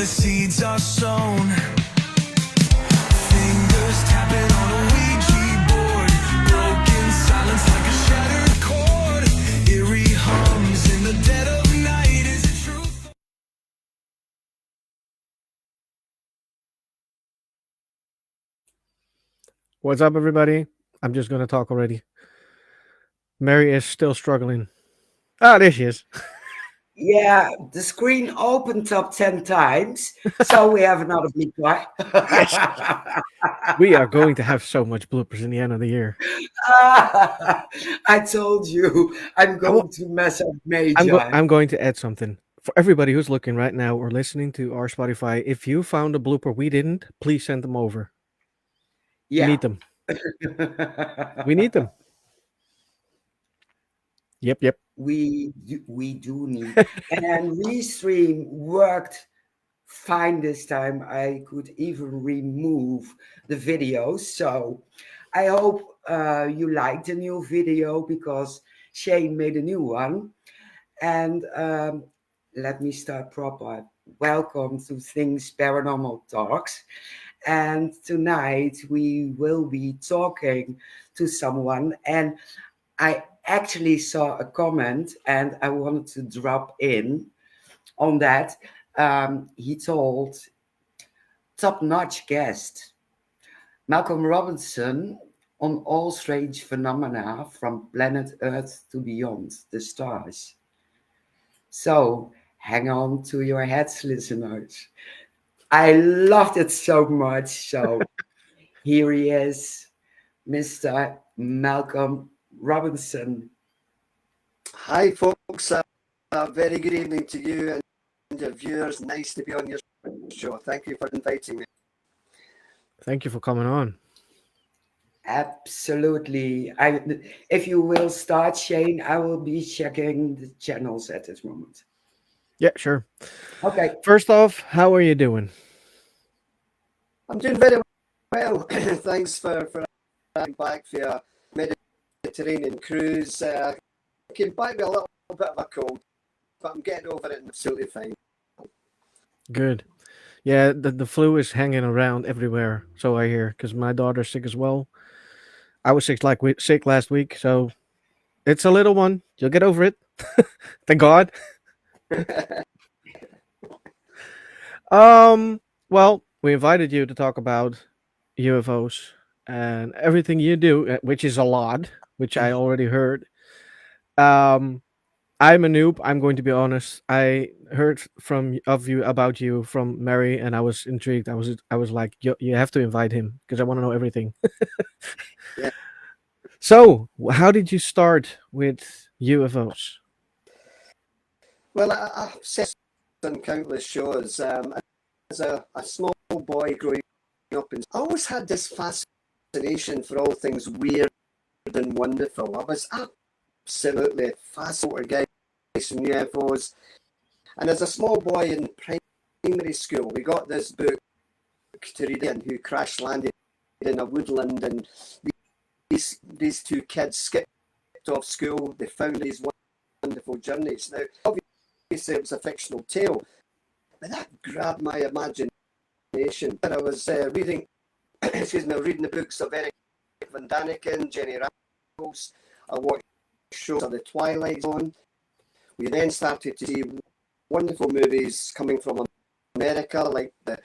the seeds are sown. Fingers tapping on a Ouija board. Broken silence like a shattered chord. Eerie hums in the dead of night. Is it truth? What's up, everybody? I'm just gonna talk already. Mary is still struggling. Ah, there she is. Yeah, the screen opened up 10 times, so we have another big try. Yes, we are going to have so much bloopers in the end of the year. I told you I'm I will, going to mess up major. I'm going to add something for everybody who's looking right now or listening to our Spotify. If you found a blooper we didn't, please send them over. We Yeah. need them. We need them. Yep. We do need. And Restream worked fine this time. I could even remove the video. So I hope you liked the new video because Shane made a new one. And let me start proper. Welcome to Things Paranormal Talks. And tonight we will be talking to someone. And I actually saw a comment and I wanted to drop in on that. He told top notch guest Malcolm Robinson on all strange phenomena from planet Earth to beyond the stars. So hang on to your heads, listeners. I loved it so much. So here he is, Mr. Malcolm Robinson. Hi, folks. Very good evening to you and your viewers. Nice to be on your show. Thank you for inviting me. Thank you for coming on. Absolutely. If you will start, Shane, I will be checking the channels at this moment. Yeah, sure. Okay. First off, how are you doing? I'm doing very well. Thanks for coming back for a Mediterranean cruise. Came back with a little bit of a cold, but I'm getting over it and absolutely fine. Good. Yeah, the flu is hanging around everywhere, so I hear, because my daughter's sick as well. I was sick last week, so it's a little one. You'll get over it. Thank God. Well, we invited you to talk about UFOs and everything you do, which is a lot, which I already heard. Um, I'm a noob. I'm going to be honest. I heard of you about you from Mary, and I was intrigued. I was like, you have to invite him because I want to know everything. Yeah. So, how did you start with UFOs? Well, I've said on countless shows. As a small boy growing up, I always had this fascination for all things weird and wonderful. I was absolutely fascinated with UFOs. And as a small boy in primary school, we got this book to read in who crash landed in a woodland, and these two kids skipped off school. They found these wonderful journeys. Now, obviously, it was a fictional tale, but that grabbed my imagination. And I was reading the books of Eric Van Daniken, Jenny Ramos. I watched shows of the Twilight Zone. We then started to see wonderful movies coming from America, like the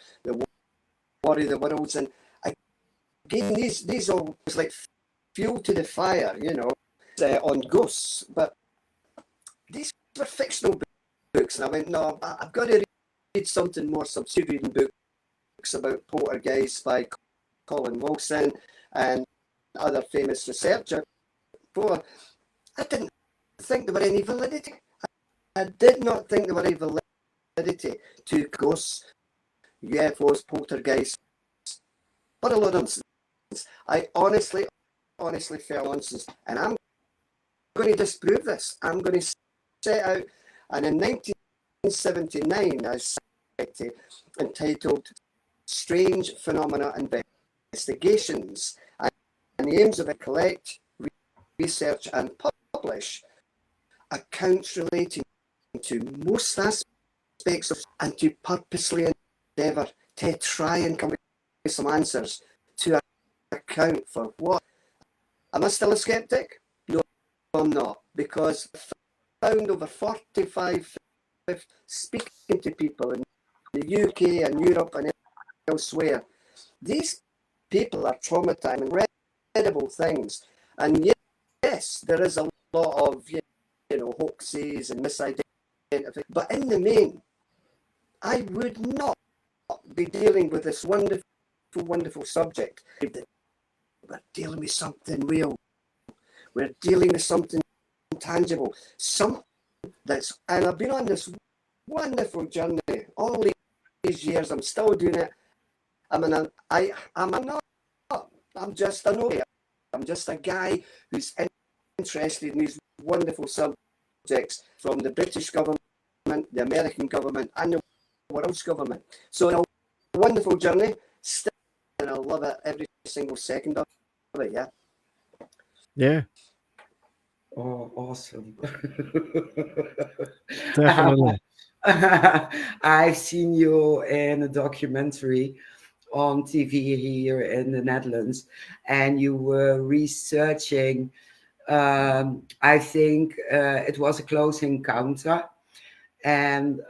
War of the Worlds, and again these all was like fuel to the fire, on ghosts. But these were fictional books, and I went, no, I've got to read something more. So I'm reading books about poltergeists by Colin Wilson and other famous researchers. But I didn't think there were any validity. I did not think there were any validity to ghosts, UFOs, poltergeists, but a lot of nonsense. I honestly felt nonsense, and I'm going to disprove this. I'm going to set out, and in 1979, I started entitled "Strange Phenomena Investigations," and the aims of it collect, research, and publish accounts relating to most aspects of, and to purposely endeavour to try and come up with some answers to account for what. Am I still a skeptic? No, I'm not, because I found over 45, 50, speaking to people in the UK and Europe and elsewhere. These people are traumatizing incredible things. And yes, there is a lot of, hoaxes and misidentification. But in the main, I would not be dealing with this wonderful, wonderful subject. We're dealing with something real. We're dealing with something tangible. Something and I've been on this wonderful journey all these years. I'm still doing it. I'm just a nobody. I'm just a guy who's interested in these wonderful subjects from the British government, the American government, and the world's government. So in a wonderful journey, still, and I love it every single second of it. Yeah. Yeah, Oh, awesome. definitely. I've seen you in a documentary on TV here in the Netherlands, and you were researching, I think it was a close encounter, and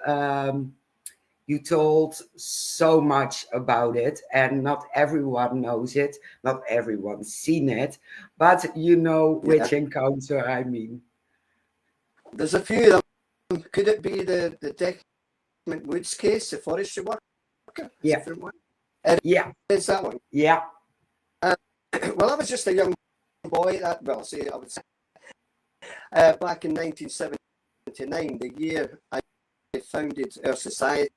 you told so much about it, and not everyone knows it, not everyone's seen it, but you know which encounter I mean. There's a few of them. Could it be the Declan Woods case, the forestry worker? Yeah. Yeah. Is that one? Yeah. Well, I was just a young boy. I was back in 1979, the year I founded our society,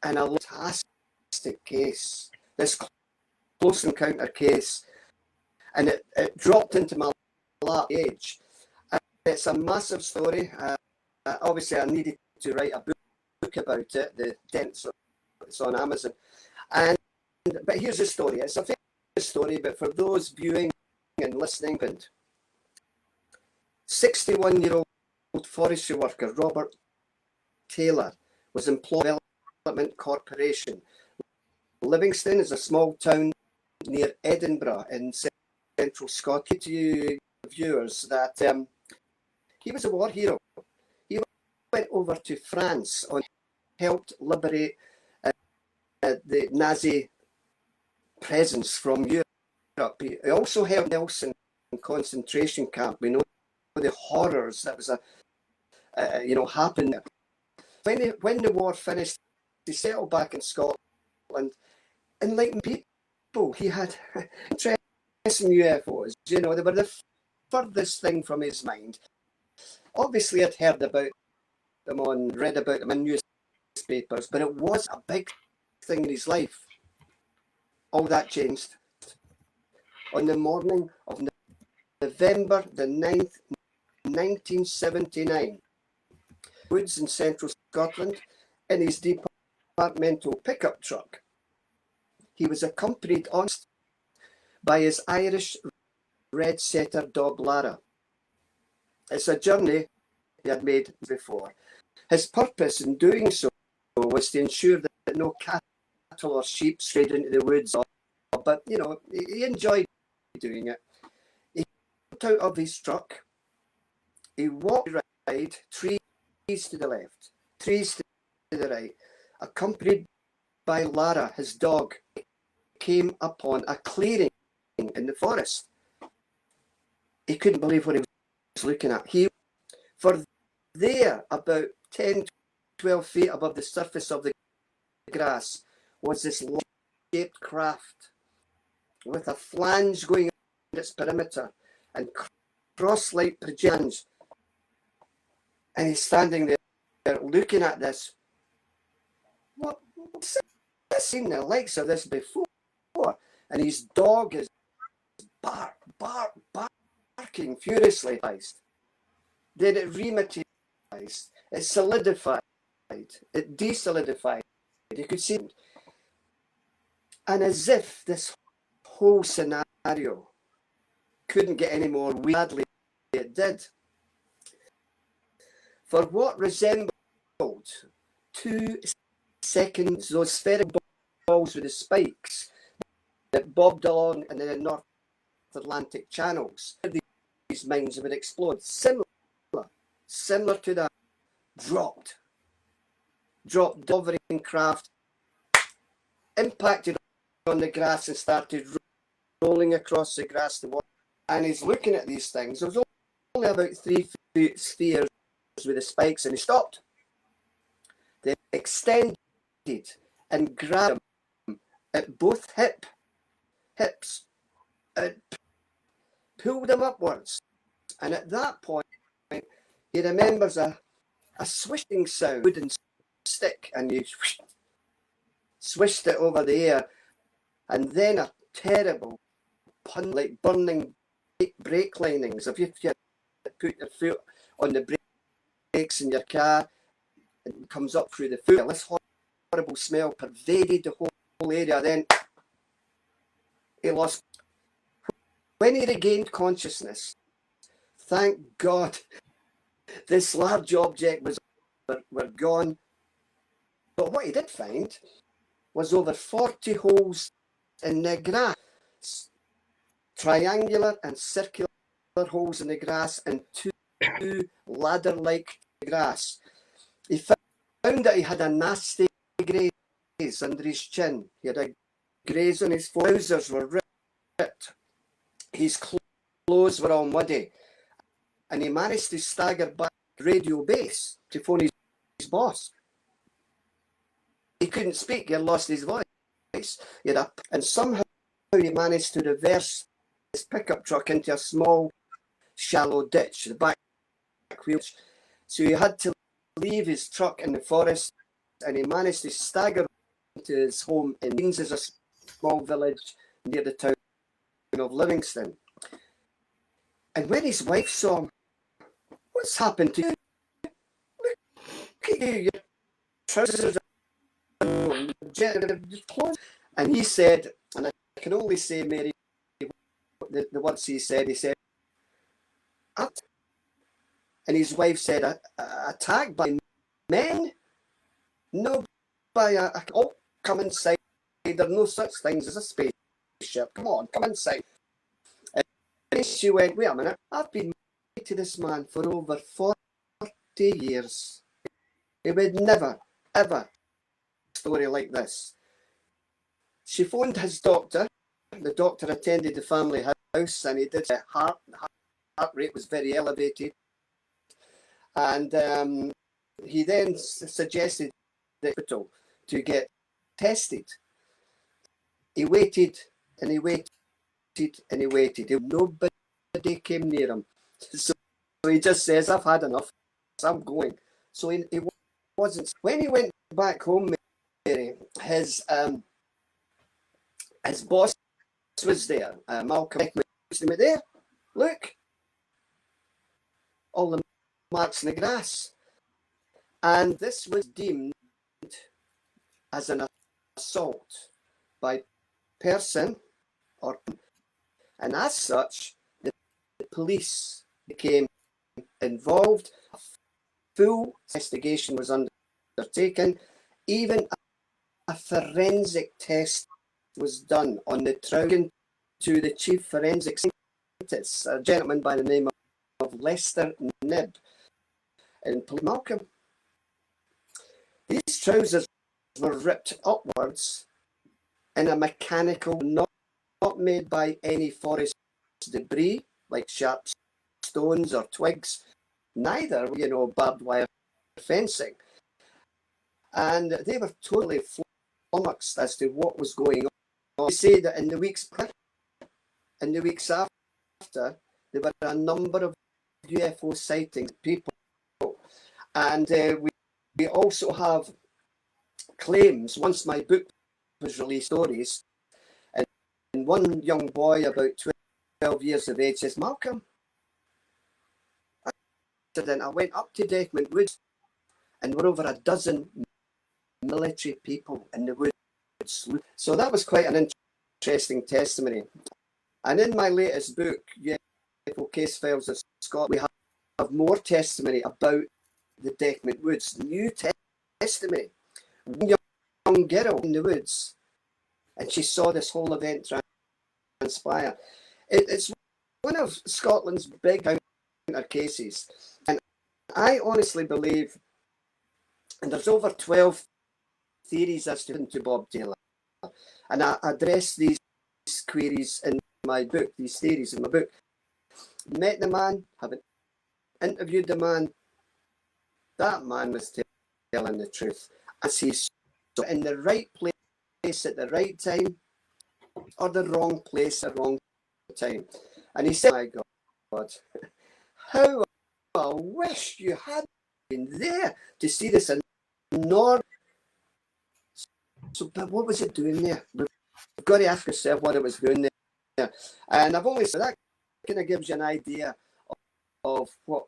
and a fantastic case, this close encounter case, and it dropped into my lap age. It's a massive story. Obviously, I needed to write a book about it. The dents, it's on Amazon, but here's the story. It's a famous story, but for those viewing and listening, 61-year-old forestry worker Robert Taylor was employed by Development Corporation. Livingston is a small town near Edinburgh in central Scotland. To you viewers, that he was a war hero. He went over to France and helped liberate the Nazi presence from Europe. He also helped Nelson concentration camp. We know the horrors that was happened there. When the war finished, he settled back in Scotland, enlightened people. He had interest in UFOs. They were the furthest thing from his mind. Obviously, I'd read about them in newspapers, but it was a big thing in his life. All that changed on the morning of November the 9th, 1979. Woods in central Scotland in his departmental pickup truck. He was accompanied on by his Irish red setter dog Lara. It's a journey he had made before. His purpose in doing so was to ensure that no cattle or sheep strayed into the woods, but he enjoyed doing it. He got out of his truck, he walked right, trees to the left, trees to the right, accompanied by Lara, his dog. Came upon a clearing in the forest. He couldn't believe what he was looking at. For there, about 10, 12 feet above the surface of the grass, was this long-shaped craft with a flange going around its perimeter and cross-like projections. And he's standing there looking at this. What's this? I've seen the likes of this before. And his dog is barking furiously. Then it rematerialized, it solidified, it desolidified. You could see it. And as if this whole scenario couldn't get any more weirdly, it did. For what resembled two seconds, those spherical balls with the spikes that bobbed along in the North Atlantic channels. These mines would explode. Similar to that. Dropped. Hovering craft, impacted on the grass and started rolling across the grass. And he's looking at these things. There was only about 3 spheres with the spikes, and he stopped. They extended and grabbed him at both hips and pulled him upwards. And at that point, he remembers a swishing sound, wooden stick, and you swished it over the air, and then a terrible pun, like burning brake linings. If you put your foot on the brakes in your car, it comes up through the foot. This horrible smell pervaded the whole area. Then he lost. When he regained consciousness, thank God, this large object were gone. But what he did find was over 40 holes in the grass, triangular and circular holes in the grass, and 2 ladder-like grass. He found that he had a nasty graze under his chin. He had a graze on his trousers were ripped. His clothes were all muddy. And he managed to stagger back to radio base to phone his boss. He couldn't speak, he had lost his voice. And somehow he managed to reverse his pickup truck into a small, shallow ditch, the back wheel. So he had to leave his truck in the forest, and he managed to stagger to his home in Deans, is a small village near the town of Livingston. And when his wife saw him, "What's happened to you? Look at you, your trousers are clothes." And he said, and I can only say, Mary, the words he said, "What?" And his wife said, "Attacked by men? No, by oh, come inside. There are no such things as a spaceship. Come on, come inside." And she went, "Wait a minute, I've been married to this man for over 40 years. He would never, ever a story like this." She phoned his doctor. The doctor attended the family house, and he did a heart rate was very elevated. And he then suggested the hospital to get tested. He waited and he waited and he waited. Nobody came near him. So he just says, "I've had enough. I'm going." So he wasn't. When he went back home, Mary, his boss was there. Malcolm was there. "Look, all the marks in the grass." And this was deemed as an assault by person, and as such, the police became involved. A full investigation was undertaken. Even a forensic test was done on the trout to the chief forensic scientist, a gentleman by the name of Lester Knibb, in Malcolm. These trousers were ripped upwards in a mechanical, not made by any forest debris like sharp stones or twigs, neither, barbed wire fencing. And they were totally flummoxed as to what was going on. They say that in the weeks after, there were a number of UFO sightings, people. And we also have claims, once my book was released, stories, and one young boy about 12 years of age says, "Malcolm, I went up to Deckman Woods and there were over a dozen military people in the woods." So that was quite an interesting testimony. And in my latest book, UFO Case Files of Scotland, we have more testimony about the Deckman Woods, new testimony. One girl in the woods, and she saw this whole event transpire. It's one of Scotland's big encounter cases, and I honestly believe, and there's over 12 theories as to Bob Taylor, and I address these queries in my book, these theories in my book. Met the man, haven't interviewed the man. That man was telling the truth, as he's in the right place at the right time, or the wrong place at the wrong time. And he said, "My God, how I wish you had been there to see this enormous." So, but what was it doing there? We've got to ask ourselves what it was doing there. And I've only said that kind of gives you an idea of what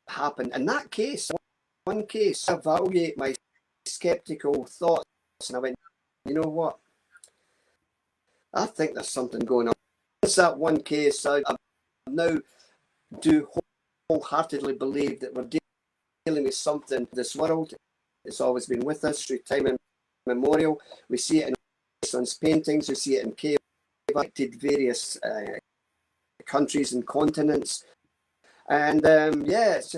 happened in that case. One case, I evaluate my skeptical thoughts, and I went, you know what? I think there's something going on. It's that one case. I now do wholeheartedly believe that we're dealing with something in this world. It's always been with us through time immemorial. We see it in Renaissance paintings. We see it in cave acted various countries and continents. And it's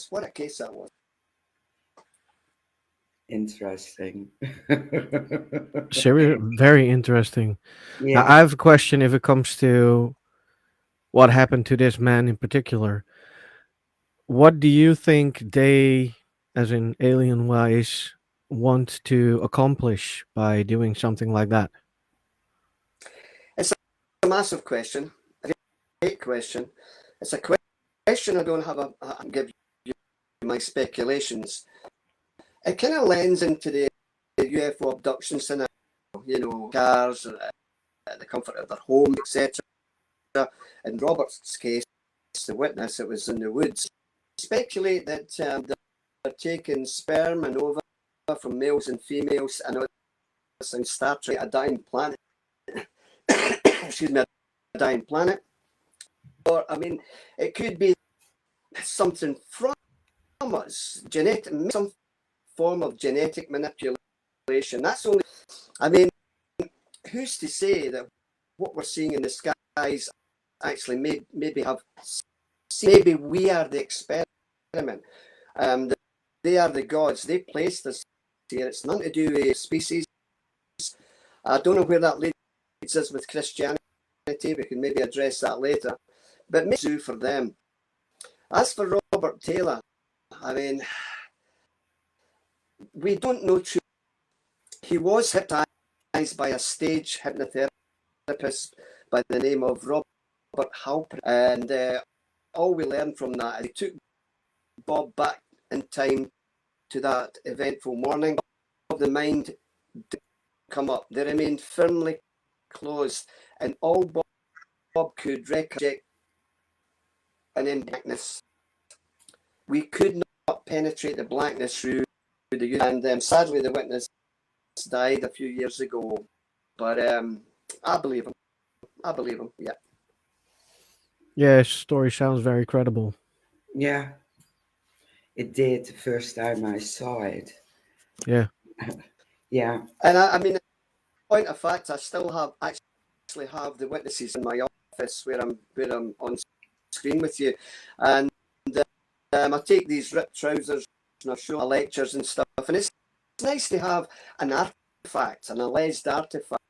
what a case that was. Interesting. Very interesting. Yeah. Now, I have a question if it comes to what happened to this man in particular. What do you think they, as in alien wise, want to accomplish by doing something like that? It's a massive question, a great question. It's a question I don't have I give you my speculations. It kind of lends into the UFO abduction scenario, cars, the comfort of their home, etc. In Robert's case, the witness, it was in the woods. Speculate that they're taking sperm and ova from males and females. I know it's in Star Trek, a dying planet. Excuse me, a dying planet. Or, it could be something from us, some form of genetic manipulation. That's only, who's to say that what we're seeing in the skies actually maybe we are the experiment. They are the gods. They placed us here. It's nothing to do with species. I don't know where that leads us with Christianity. We can maybe address that later. But maybe for them. As for Robert Taylor, we don't know truth. He was hypnotized by a stage hypnotherapist by the name of Robert Halper, and all we learned from that is he took Bob back in time to that eventful morning. The mind didn't come up. They remained firmly closed, and all Bob could recollect in blackness. We could not penetrate the blackness through the, and sadly the witness died a few years ago. But I believe him. Yeah. Yeah, his story sounds very credible. Yeah. It did the first time I saw it. Yeah. Yeah. And point of fact, I still actually have the witnesses in my office where I'm on screen with you, and I take these ripped trousers and I show my lectures and stuff, and it's nice to have an artifact, an alleged artifact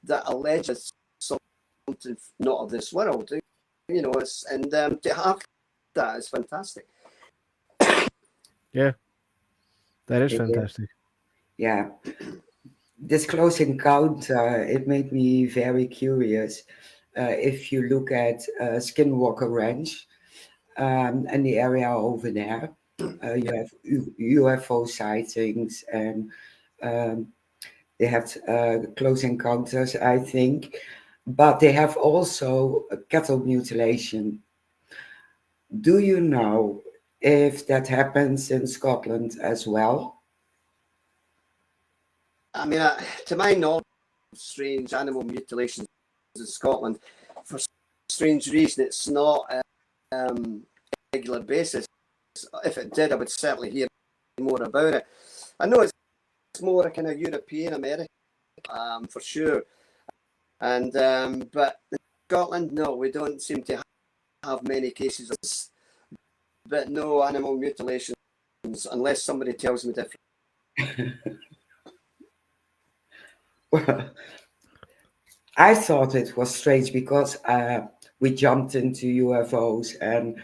that alleges something not of this world. To have that is fantastic. Yeah, that is fantastic. Yeah. This close encounter, it made me very curious. If you look at Skinwalker Ranch and the area over there, you have UFO sightings, and they have close encounters, I think, but they have also cattle mutilation. Do you know if that happens in Scotland as well? To my knowledge, strange animal mutilations in Scotland, for strange reason, it's not a regular basis. If it did, I would certainly hear more about it. I know it's more a kind of European American, for sure. And but in Scotland, no, we don't seem to have many cases of this, but no animal mutilations unless somebody tells me different. Well, I thought it was strange because we jumped into UFOs and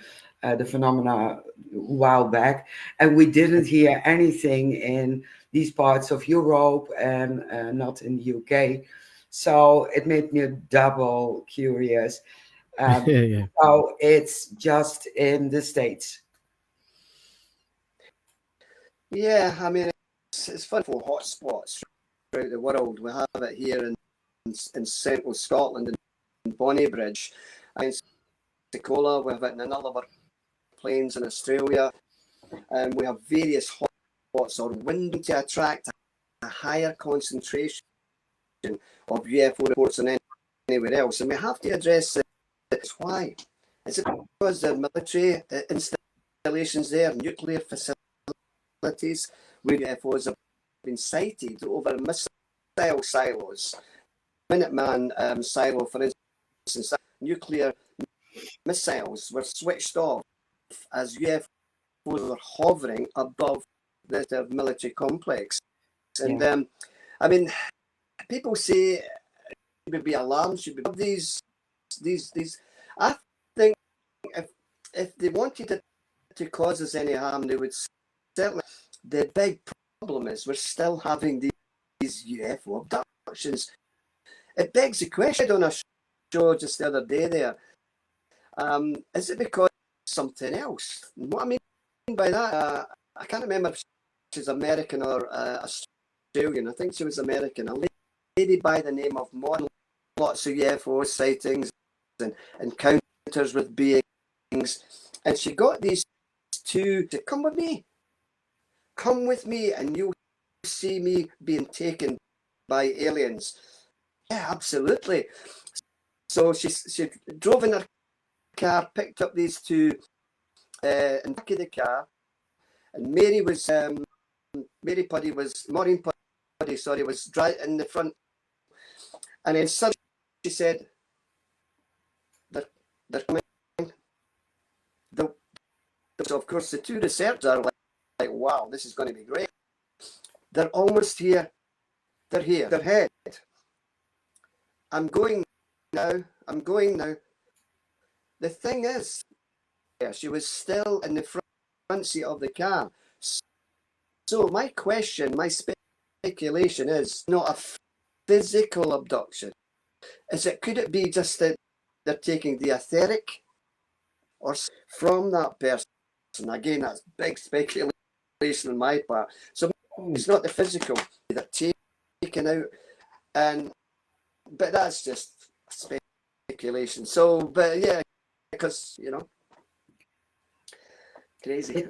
the phenomena a while back, and we didn't hear anything in these parts of Europe and not in the UK. So it made me double curious. Yeah. So it's just in the States. Yeah, I mean, it's fun for hotspots throughout the world. We have it here in central Scotland in Bonnybridge, and Pensacola. We have it in another of our plains in Australia, and we have various hotspots or window to attract a higher concentration of UFO reports than anywhere else. And we have to address this. Why? Is it because the military installations there, nuclear facilities, where UFOs have been sighted over missile silos? Minuteman silo, for instance, nuclear missiles were switched off as UFOs were hovering above the military complex. And Yeah. I mean, people say should be alarmed, should be these. I think if they wanted it to cause us any harm, they would certainly. The big problem is we're still having these UFO abductions. It begs the question on a show just the other day there. Is it because something else? What I mean by that, I can't remember if she's American or Australian. I think she was American. A lady by the name of Mon, lots of UFO sightings and encounters with beings. And she got these two to come with me. Come with me and you'll see me being taken by aliens. Yeah, absolutely. So she drove in her car, picked up these two in the back of the car, and Maureen Puddy was right in the front. And then suddenly she said, they're coming. So of course the two researchers are like, wow, this is going to be great. They're almost here. They're here. They're ahead. I'm going now. The thing is, yeah, she was still in the front seat of the car. So my question, my speculation is not a physical abduction. Could it be just that they're taking the etheric or from that person? Again, that's big speculation on my part. So it's not the physical they're taken out, but that's just speculation. So, but yeah, because crazy.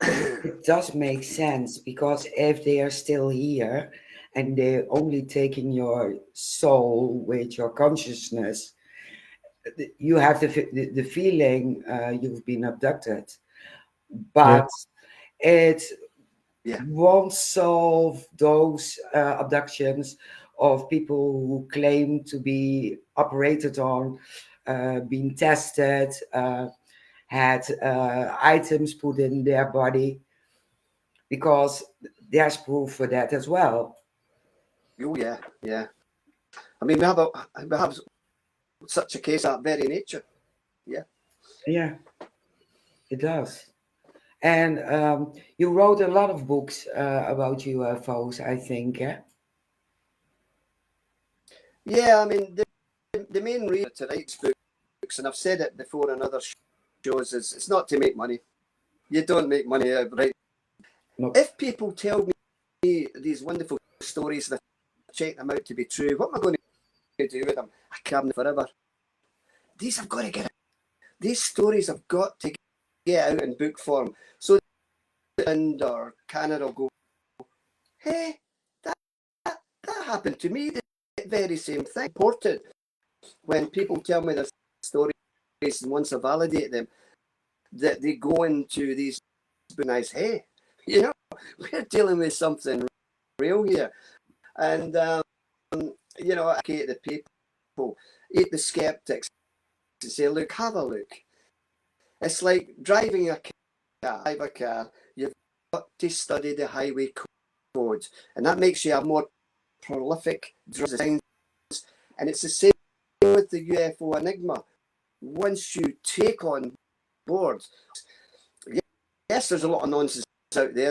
It does make sense because if they are still here and they're only taking your soul with your consciousness, you have the feeling you've been abducted, but it won't solve those abductions of people who claim to be operated on, being tested, had items put in their body, because there's proof for that as well. Oh yeah. I mean, we have such a case of that very nature. Yeah, it does. And you wrote a lot of books about UFOs, I think. Yeah, I mean, the main reason to write books, and I've said it before on other shows, is it's not to make money. You don't make money out right. No. If people tell me these wonderful stories that I check them out to be true, what am I going to do with them? I carry them forever. These have got to get out. These stories have got to get out in book form. So England or Canada will go, hey, that happened to me. The very same thing. Important when people tell me their stories, and once I validate them, that they go into these nice, hey, we're dealing with something real here. And, you know, I educate the people, eat the skeptics, and say, look, have a look. It's like driving a car. You've got to study the highway code, and that makes you a more prolific driver. And it's the same with the UFO enigma. Once you take on board, yes, there's a lot of nonsense out there,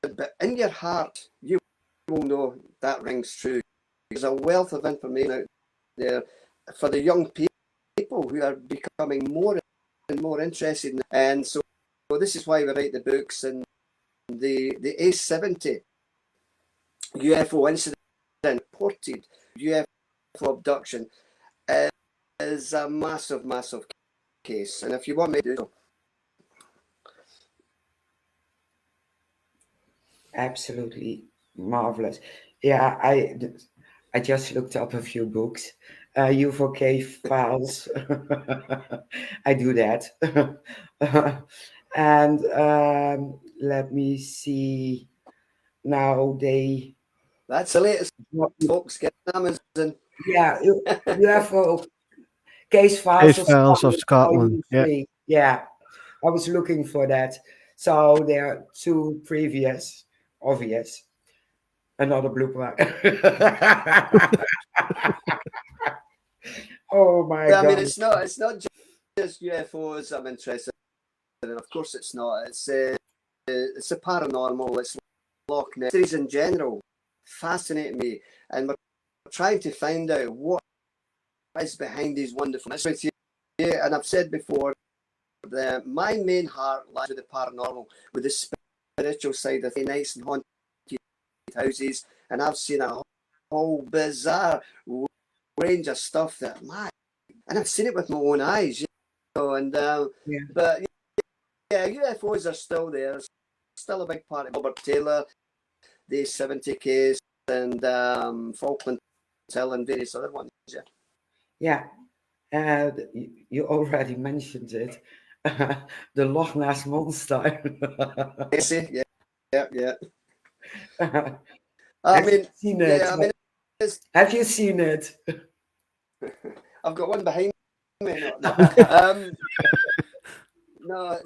but in your heart, you will know that rings true. There's a wealth of information out there for the young people who are becoming more and more interested. And so this is why we write the books. And the A70 UFO incident, reported UFO abduction, is a massive, massive case. And if you want me to do so. Absolutely marvelous. Yeah, I just looked up a few books. UFO Cave Files. I do that. And let me see. Now they. That's the latest, folks. Get Amazon. Yeah, UFO Case Files Case of Files of Scotland, Scotland. Volume Yeah. 3. Yeah, I was looking for that. So there are two previous, obvious. Another blooper. Oh my I mean, God. it's not just UFOs I'm interested in. Of course, it's not. It's the paranormal. It's Loch Ness. Series in general fascinate me, and we're trying to find out what is behind these wonderful mysteries. Yeah, and I've said before that my main heart lies with the paranormal, with the spiritual side of the nights and haunted houses, and I've seen a whole bizarre range of stuff that, man, and I've seen it with my own eyes, you know. And Yeah. but yeah, UFOs are still there. Still a big part of Robert Taylor, the 70 case, and Falkland Hill, and various other ones. Yeah. Yeah. And you already mentioned it. The Loch Ness Monster. Yeah, yeah, yeah. I Have you mean, seen it? yeah, I mean, Have you seen it? I've got one behind me. No, no.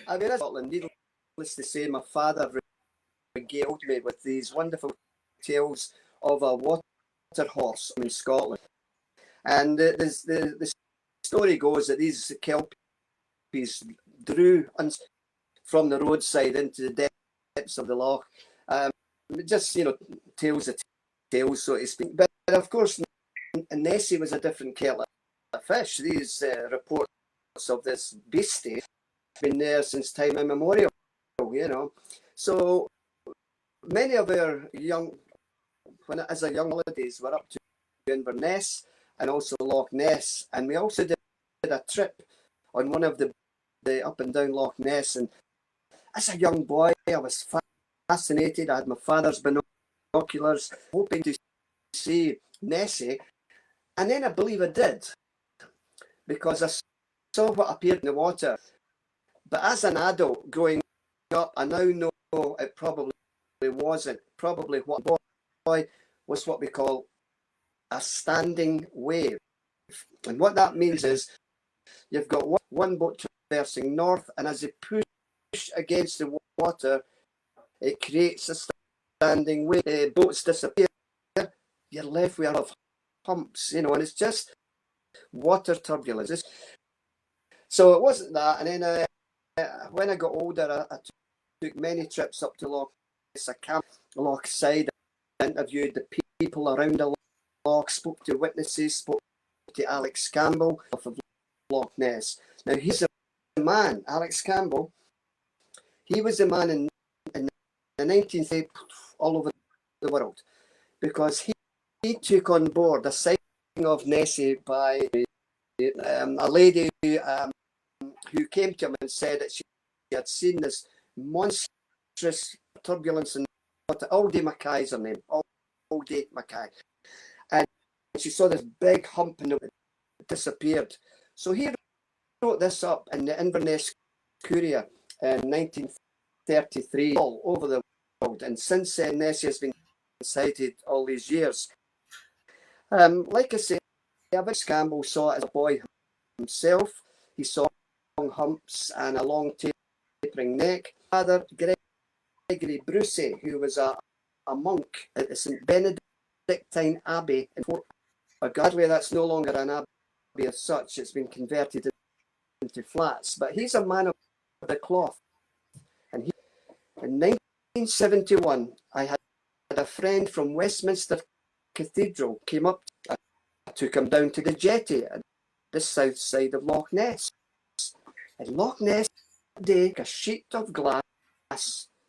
I mean, Scotland. Needless to say, my father regaled me with these wonderful tales of a water horse in Scotland, and the story goes that these kelpies drew from the roadside into the depths of the loch. Just, you know, tales of tales, so to speak. But of course, Nessie was a different kettle of fish. These reports of this beastie have been there since time immemorial, you know. So many of our as a young holidays, were up to Inverness and also Loch Ness, and we also did a trip on one of the up and down Loch Ness. And as a young boy, I was fascinated. I had my father's binoculars, hoping to see Nessie, and then I believe I did, because I saw what appeared in the water. But as an adult growing up, I now know it probably wasn't. Probably what boy was what we call a standing wave. And what that means is you've got one boat traversing north, and as they push against the water, it creates a standing wave. Boats disappear, you're left with a lot of humps, you know, and it's just water turbulence. So it wasn't that. And then when I got older, I took many trips up to Loch Ness. I camped alongside, interviewed the people around the loch, spoke to witnesses, spoke to Alex Campbell of Loch Ness. Now, he's the man, Alex Campbell. He was the man in the 19th century all over the world, because he took on board a sighting of Nessie by a lady who came to him and said that she had seen this monstrous turbulence in water. Aldi Mackay is her name, Aldi Mackay. And she saw this big hump and it disappeared. So he wrote this up in the Inverness Courier in 1933, all over the And since then, Nessie has been sighted all these years. Like I say, Vince Campbell saw it as a boy himself. He saw long humps and a long tapering neck. Father Gregory Brucey, who was a monk at the St Benedictine Abbey in Fort. Sadly, that's no longer an abbey as such. It's been converted into flats. But he's a man of the cloth. And in 1971, I had a friend from Westminster Cathedral came up. I took him down to the jetty at the south side of Loch Ness. And Loch Ness day, a sheet of glass,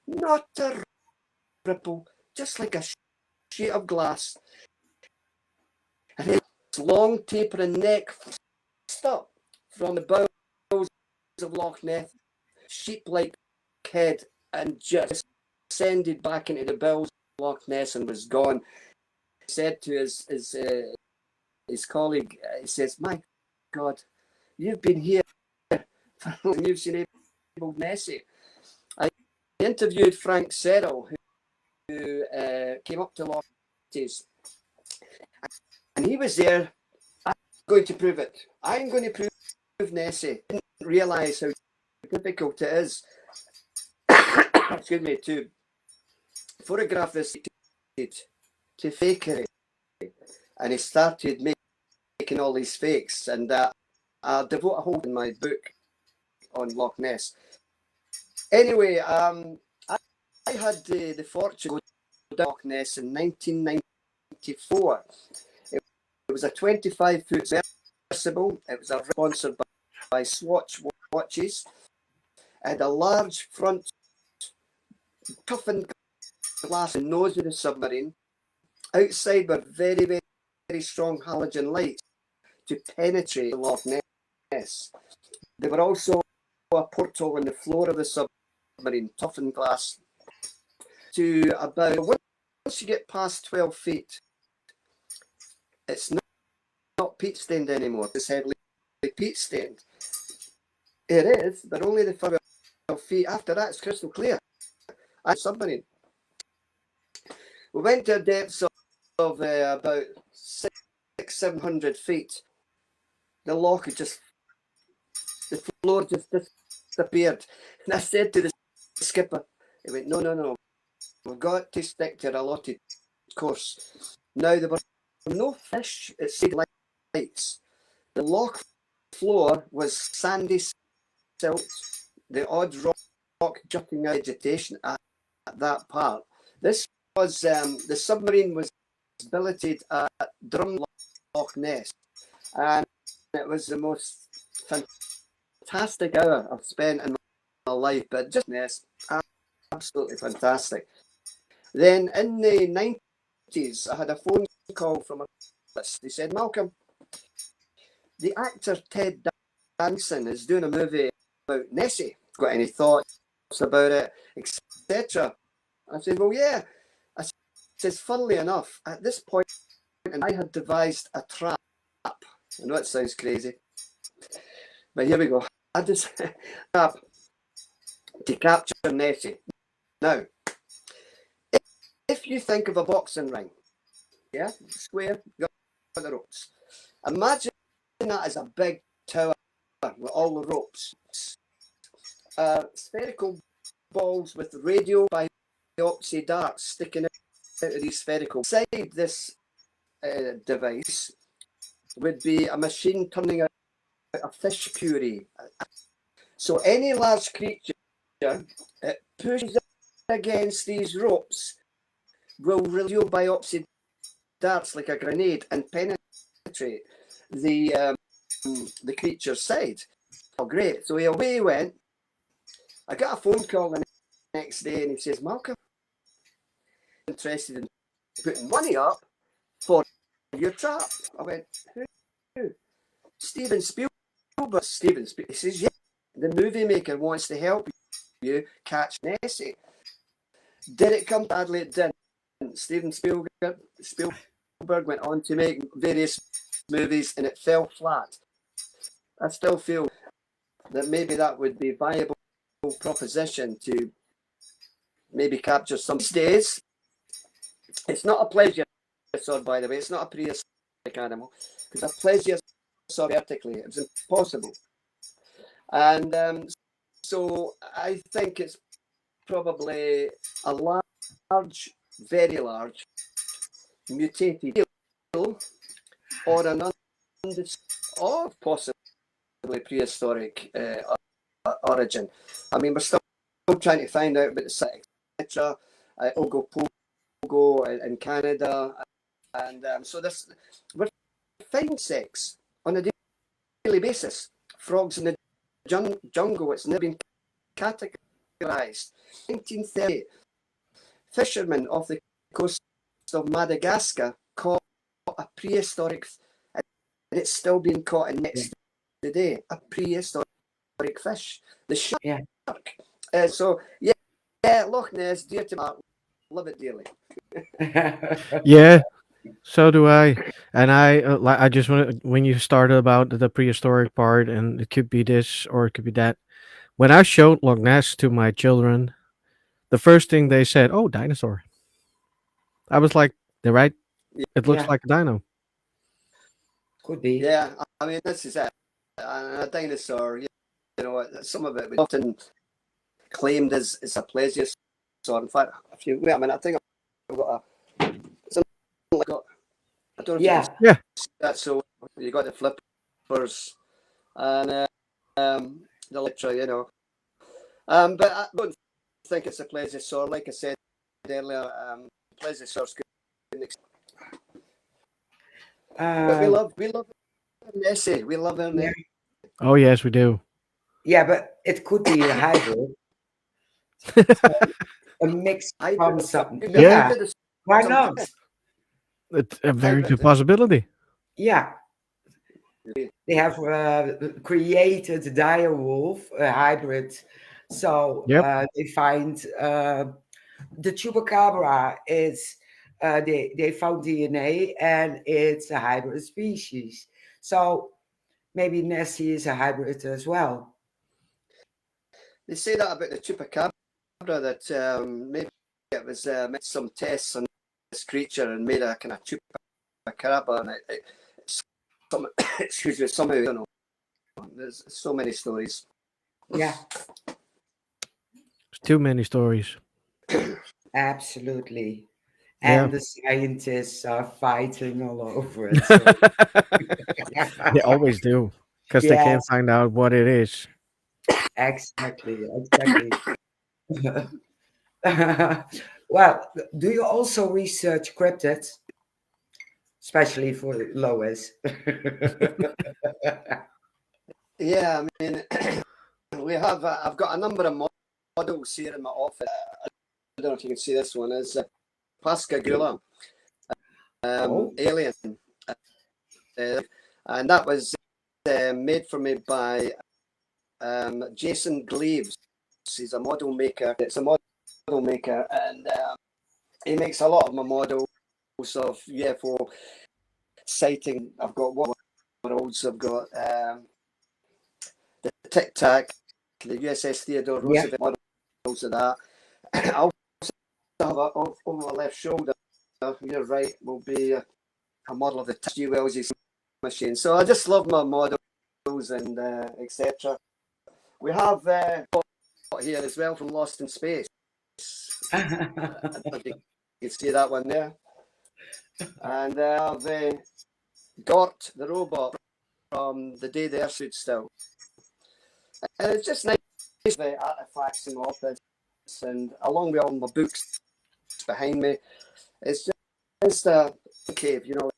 not a ripple, just like a sheet of glass. And his long tapering neck stuck from the bowels of Loch Ness, sheep-like head, and just descended back into the bowels of Loch Ness and was gone. He said to his colleague, he says, "My God, you've been here and you've seen old Nessie." I interviewed Frank Serrell, who came up to Loch Ness, and he was there. I'm going to prove it. I'm going to prove Nessie. I didn't realise how difficult it is excuse me, to photograph this, to fake it. And he started making all these fakes. And I'll devote a whole in my book on Loch Ness. Anyway, I had the fortune to go to Loch Ness in 1994. It was a 25-foot submersible. It was sponsored by Swatch watches. It had a large front toughened glass and nose of the submarine. Outside were very, very, very strong halogen lights to penetrate the Loch Ness. There were also a porthole in the floor of the submarine, toughened glass, to about, once you get past 12 feet, it's not peat stained anymore. It's heavily peat stained. It is, but only the 12 feet. After that, it's crystal clear. Submarine. We went to a depth of about 600-700 feet. The loch had just, the floor just disappeared. And I said to the skipper, he went, no, we've got to stick to our allotted course. Now, there were no fish at sea lights. The loch floor was sandy silt, the odd rock jutting out vegetation at that part. This was, the submarine was billeted at Drumloch Ness, and it was the most fantastic hour I've spent in my life, but just Ness, absolutely fantastic. Then in the 90s, I had a phone call from a journalist. He said, "Malcolm, the actor Ted Danson is doing a movie about Nessie. Got any thoughts about it, etc." I said, "Well, yeah." I says, "Funnily enough, at this point, and I had devised a trap." I know it sounds crazy, but here we go. I just trap to capture Nessie. Now, if you think of a boxing ring, yeah, square, got the ropes. Imagine that as a big tower with all the ropes. Spherical balls with radio biopsy darts sticking out of these spherical. Inside this device would be a machine turning out a fish puree. So any large creature it pushes against these ropes will radio biopsy darts like a grenade and penetrate the creature's side. Oh, great. So away he went. I got a phone call the next day and he says, "Malcolm, I'm interested in putting money up for your trap." I went, "Who?" "Steven Spielberg." He says, "Yeah, the movie maker wants to help you catch Nessie." Did it come? Sadly, it didn't. Steven Spielberg went on to make various movies and it fell flat. I still feel that maybe that would be a viable proposition to maybe capture some. These days, it's not a plesiosaur, by the way. It's not a prehistoric animal, because a plesiosaur vertically, it was impossible. And so I think it's probably a large, very large, mutated eel, or an or possibly prehistoric origin. I mean, we're still trying to find out about the site, etc. Ogopogo in Canada, and so we're finding insects on a daily basis. Frogs in the jungle. It's never been categorized. 1930, fishermen off the coast of Madagascar caught a prehistoric, and it's still being caught in nets today. A prehistoric fish, the shark. Yeah. So yeah, Loch Ness, dear to my heart, love it dearly. Yeah, so do I. And I just want when you started about the prehistoric part, and it could be this or it could be that. When I showed Loch Ness to my children, the first thing they said, "Oh, dinosaur." I was like, "They're right. It looks Yeah, like a dino." could be. Yeah, I mean, this is it. And a dinosaur, you know, some of it was often claimed as a plesiosaur. In fact, if you wait a minute, I think I've got something like that. I don't know if you Yeah, can Yeah. see that. So you got the flippers and the elytra, you know. But I don't think it's a plesiosaur. Like I said earlier, plesiosaurs couldn't. But we um, love Nessie. We love her yeah, Nessie. Oh yes, we do. yeah, but it could be a hybrid, a mix from Hybrid. something. Yeah, Yeah, why not? it's a very Hybrid. good possibility. Yeah, they have created dire wolf, a hybrid. So Yep. they find the chupacabra is they found DNA and it's a hybrid species. So maybe Nessie is a hybrid as well. They say that about the chupacabra, that maybe it was made some tests on this creature and made a kind of chupacabra, and excuse me, somehow, I don't know. There's so many stories. Yeah, There's too many stories. absolutely. Yeah. And the scientists are fighting all over it. So They always do because they can't yes, find out what it is. exactly, exactly. Well, do you also research cryptids, especially for Lois? Yeah, I mean, we have. I've got a number of models here in my office. I don't know if you can see this one. Is Pascagoula Oh, alien, and that was made for me by Jason Gleaves. He's a model maker. It's a model maker, and he makes a lot of my models of UFO sighting. I've got worlds. I've got the Tic Tac, the USS Theodore yeah. Roosevelt models of that. I also have over my left shoulder. You're right. Will be a model of the G. Wells machine. So I just love my models and etc. We have here as well from Lost in Space. I don't know if you can see that one there. And I've Gort, the robot, from The Day the Earth Stood Still. And it's just nice, the artifacts in my office, and along with all my books behind me, it's just a cave, you know,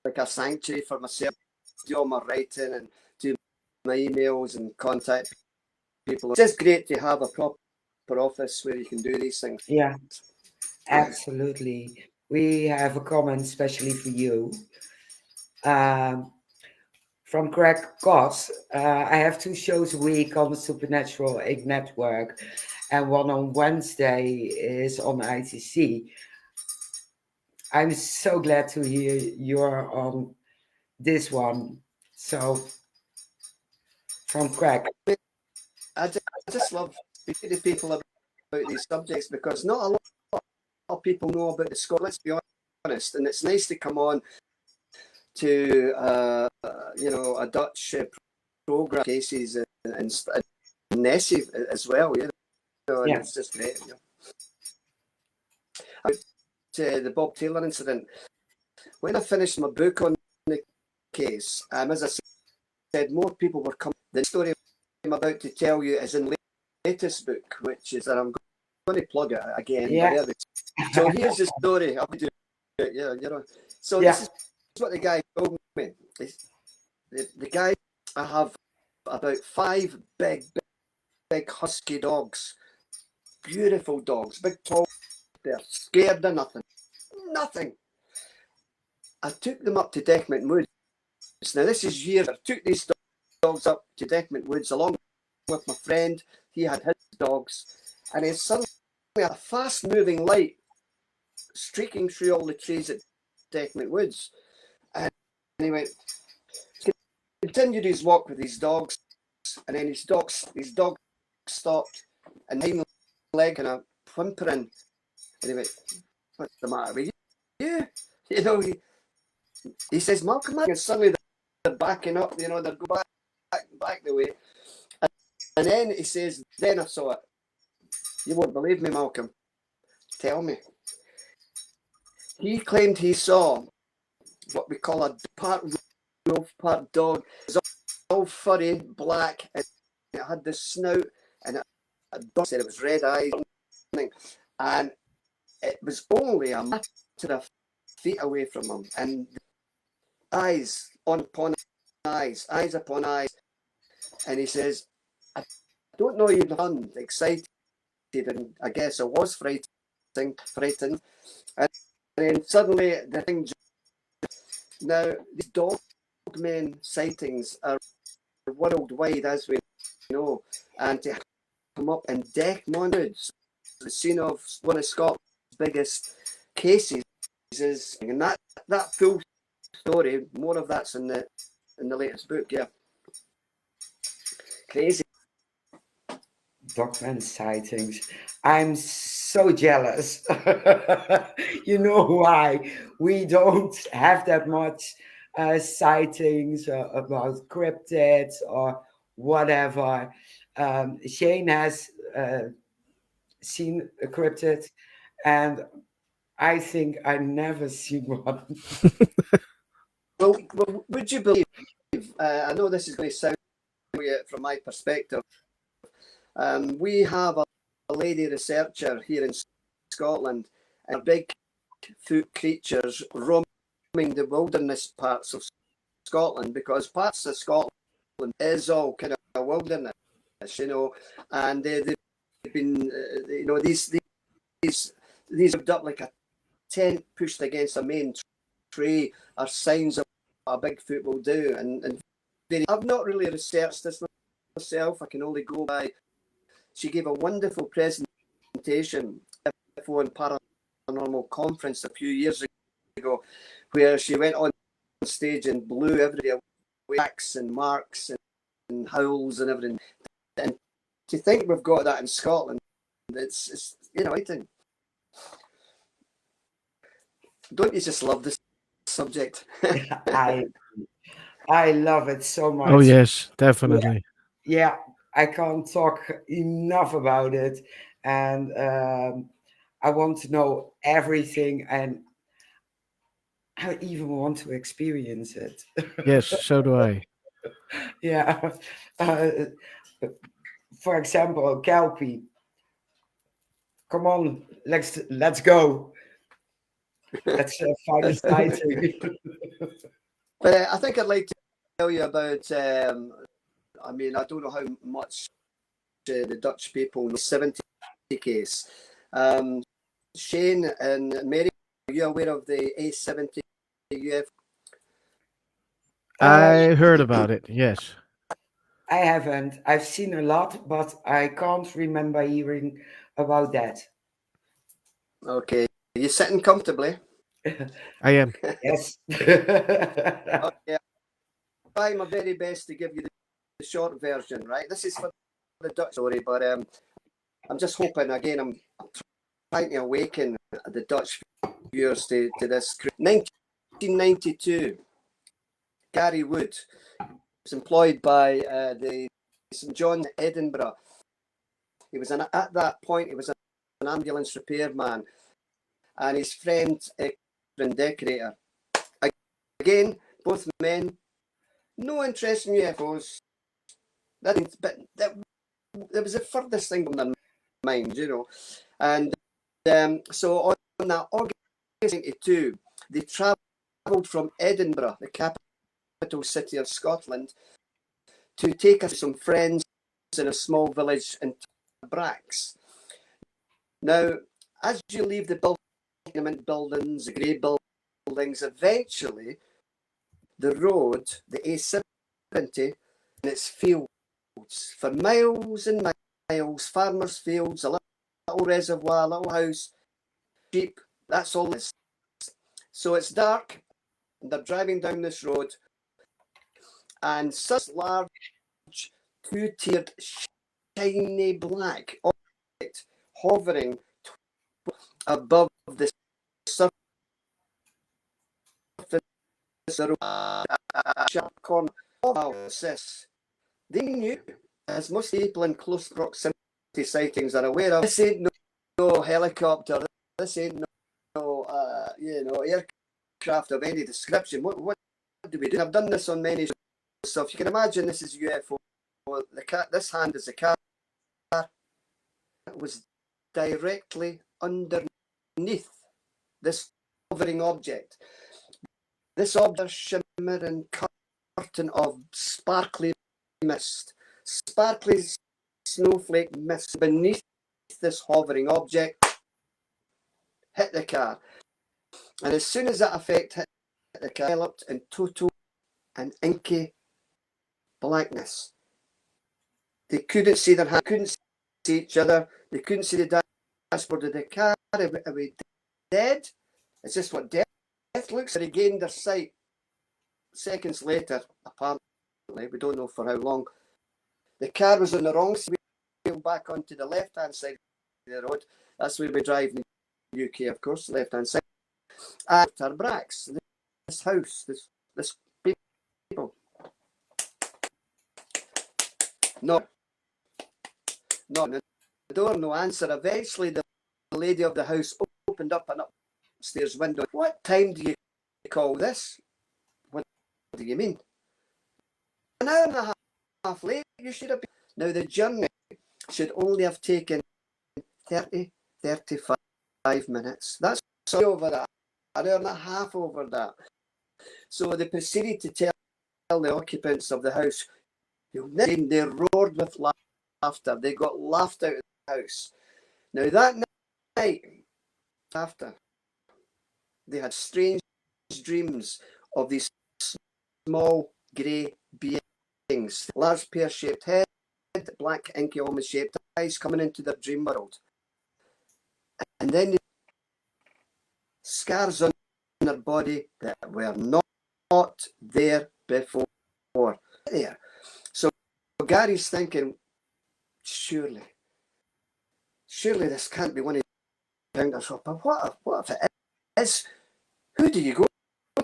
like a sanctuary for myself, do all my writing and do my emails and contact people. It's just great to have a proper office where you can do these things. Yeah, absolutely. We have a comment especially for you. From Greg Goss. I have 2 shows a week on the Supernatural 8 Network, and one on Wednesday is on ITC. I'm so glad to hear you're on this one. So, from Craig. I just love speaking to people these subjects because not a lot of people know about the Scotland. Let's be honest, and it's nice to come on to a Dutch program cases and Nessie as well, and Yeah. it's just great. The Bob Taylor incident. When I finished my book on the case, as I said, more people were coming. The story I'm about to tell you is in the latest book, which is that I'm going to plug it again. Yeah. So here's the story. I'll do it. Yeah. So this is what the guy told me. The guy, I have about 5 big husky dogs, beautiful dogs, big tall. They're scared of nothing. I took them up to Deckmont Woods. Now this is years. I took these dogs up to Deckmont Woods along with my friend. He had his dogs, and it's suddenly a fast-moving light streaking through all the trees at Deckmont Woods, and he continued his walk with his dogs, and then his dog stopped, and hind leg and a whimpering, and he went, "What's the matter with you?" He says, "Malcolm," and suddenly they're backing up, they're going back the way. And then he says, "Then I saw it. You won't believe me, Malcolm. Tell me." He claimed he saw what we call a part wolf, part dog. It was all furry, black, and it had this snout, and it said it was red eyes, and it was only a matter of feet away from him, and eyes upon eyes upon eyes. And he says, "I don't know you'd done excited, and I guess I was frightened. And then suddenly the thing. Now these dog men sightings are worldwide, as we know, and to come up in Deckmont Woods, the scene of one of Scotland's biggest cases, and that full story, more of that's in the latest book. Yeah, crazy. Dogman sightings. I'm so jealous. You know why? We don't have that much sightings about cryptids or whatever. Shane has seen a cryptid, and I think I never seen one. Well, would you believe? I know this is going to sound weird from my perspective. We have a lady researcher here in Scotland, and big foot creatures roaming the wilderness parts of Scotland, because parts of Scotland is all kind of wilderness, and they've been, these ripped up like a tent pushed against a main tree are signs of what a Bigfoot will do. And I've not really researched this myself. I can only go by. She gave a wonderful presentation at the Paranormal conference a few years ago, where she went on stage and blew everybody away, wax and marks and howls and everything. And to think we've got that in Scotland, it's exciting. Don't you just love this subject? I love it so much. Oh yes, definitely. Yeah, I can't talk enough about it, and I want to know everything, and I even want to experience it. Yes, so do I. Yeah. Uh, for example, Kelpie. Come on, let's go. Let's find a sighting. But I think I'd like to tell you about. I don't know how much the Dutch people know the 70 case. Shane and Mary, are you aware of the A70 UFO? I heard about it. Yes. I haven't. I've seen a lot, but I can't remember hearing about that. Okay, are you sitting comfortably? I am. Yes. Okay, I'll try my very best to give you the short version, right? This is for the Dutch story, but I'm just hoping, again, I'm trying to awaken the Dutch viewers to this. 1992, Gary Wood was employed by the St John Edinburgh. He was at that point, he was an ambulance repairman, and his friend, and decorator. Again, both men, no interest in UFOs. But that was the furthest thing from their mind, you know. And so on that August 92, they travelled from Edinburgh, the capital city of Scotland, to take us some friends in a small village in Brax. Now, as you leave the tenement buildings, the grey buildings, eventually the road, the A70, and its fields for miles and miles, farmers' fields, a little reservoir, a little house, sheep, that's all it is. So it's dark, and they're driving down this road, and such large, two-tiered, shiny black object hovering above the surface of the sharp corner of this. They knew, as most people in close proximity sightings are aware of, this ain't no helicopter, this ain't no aircraft of any description. What do we do? I've done this on many shows, so if you can imagine, this is UFO. This hand is the car. It was directly underneath this hovering object. This object shimmering curtain of sparkly mist, sparkly snowflake mist beneath this hovering object hit the car. And as soon as that effect hit the car, developed in total and inky blackness. They couldn't see their hand, couldn't see each other, they couldn't see the dashboard of the car. Are we dead? Is this what death looks like? They regained their sight seconds later, apparently, we don't know for how long. The car was on the wrong side, back onto the left-hand side of the road. That's where we drive in the UK, of course, left-hand side. And Brax, this house, this people. No, the door, no answer. Eventually, the lady of the house opened up an upstairs window. What time do you call this? What do you mean? An hour and a half late, you should have been. Now, the journey should only have taken 35 minutes. That's over that. An hour and a half over that. So they proceeded to tell the occupants of the house, they roared with laughter. They got laughed out of the house. Now that night, after, they had strange dreams of these small grey beings, large pear-shaped head, black inky almost shaped eyes coming into their dream world. And then scars on their body that were not there before. There. So Gary's thinking, surely this can't be one of the encounters. But what if it is? Who do you go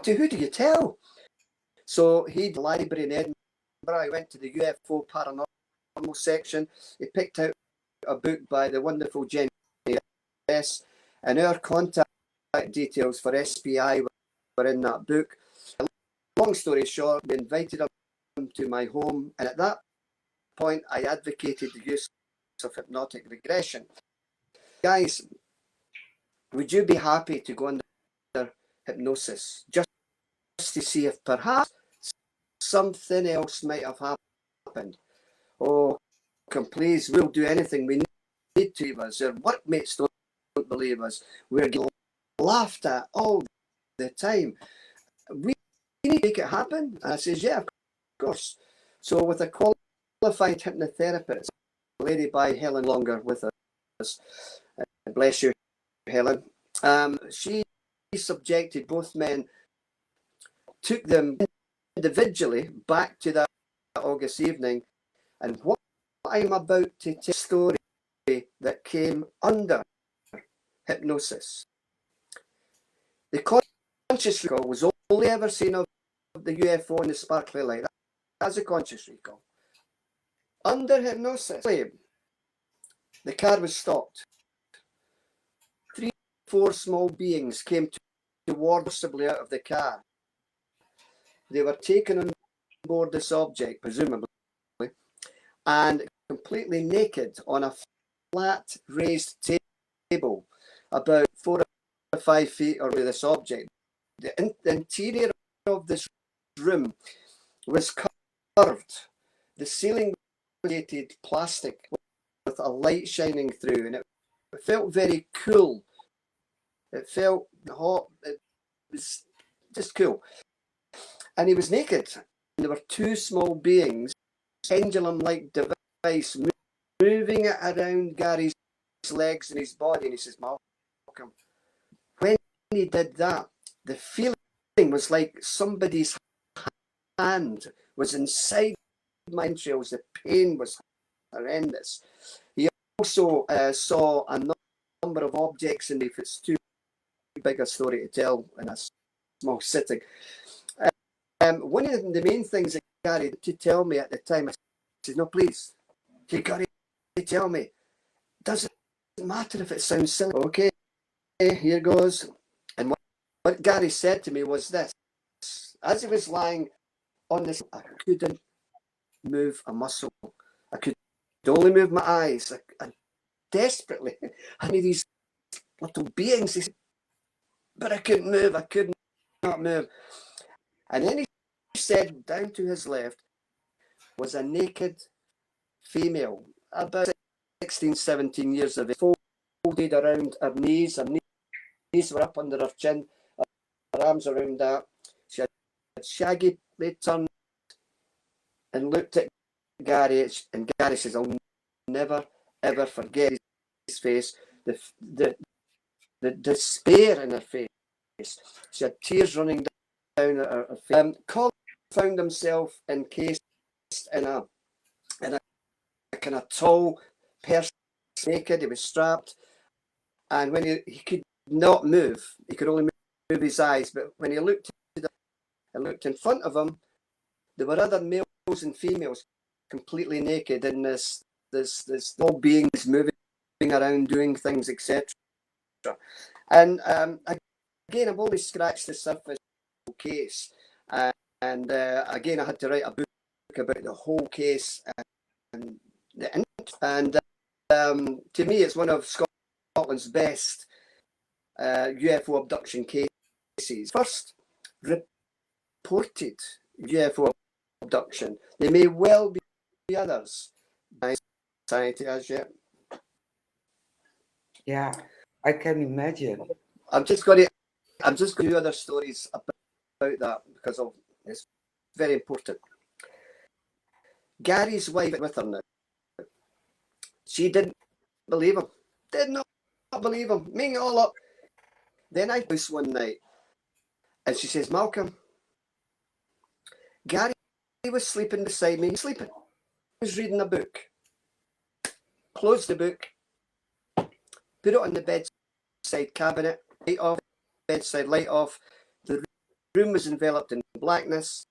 to? Who do you tell? So he the library in Edinburgh. He went to the UFO Paranormal section. He picked out a book by the wonderful Jenny S. And our contact details for SPI were in that book. Long story short, we invited him to my home, and at that point I advocated the use of hypnotic regression. Guys, would you be happy to go under hypnosis just to see if perhaps something else might have happened? Oh, come please, we'll do anything we need to. Us. Our workmates don't believe us. We're getting laughed at all the time. We need to make it happen. And I says, yeah, of course. So with a qualified hypnotherapist, a lady by Helen Longer with us, bless you, Helen, she subjected both men, took them individually back to that August evening, and what I'm about to tell story that came under hypnosis. The conscious recall was only ever seen of the UFO and the sparkly light. That's a conscious recall. Under hypnosis, the car was stopped. 3 or 4 small beings came toward forcibly out of the car. They were taken on board this object, presumably, and completely naked on a flat raised table about 4 or 5 feet away from this object. The interior of this room was curved. The ceiling was plastic with a light shining through, and it felt very cool. It felt hot. It was just cool. And he was naked. And there were 2 small beings, pendulum-like device, moving it around Gary's legs and his body. And he says, Malcolm, when he did that, the feeling was like somebody's hand was inside my entrails. The pain was horrendous. He also saw a number of objects in if it's too big a story to tell in a small sitting. One of the main things that Gary to tell me at the time, I said, no, please, you got to tell me. Doesn't matter if it sounds silly. Okay, here goes. And what Gary said to me was this. As he was lying on this, I couldn't move a muscle. I could only move my eyes. I desperately, I need these little beings, but I couldn't move. I could not move. And then he said, down to his left was a naked female, about 16, 17 years of age, folded around her knees. Her knees were up under her chin, her arms around that. She had shaggy, they turned and looked at Gary, and Gary says, I'll never, ever forget his face, the despair in her face. She had tears running down her face. Colin found himself encased in a kind of tall person, naked. He was strapped, and when he could not move, he could only move his eyes. But when he looked in front of him, there were other males and females completely naked, and this all beings moving around, doing things, etc. And again, I've only scratched the surface of the case, and again, I had to write a book about the whole case and to me, it's one of Scotland's best UFO abduction cases. First reported UFO abduction. There may well be others by society as yet. Yeah, I can imagine. I'm just going to do other stories about that because it's very important. Gary's wife with her now. She didn't believe him. Did not believe him. Making it all up. Then I was one night, and she says, Malcolm, Gary was sleeping beside me. Sleeping. He was reading a book. Closed the book. Put it on the bedside cabinet. Light off. Bedside light off. The room was enveloped in blackness,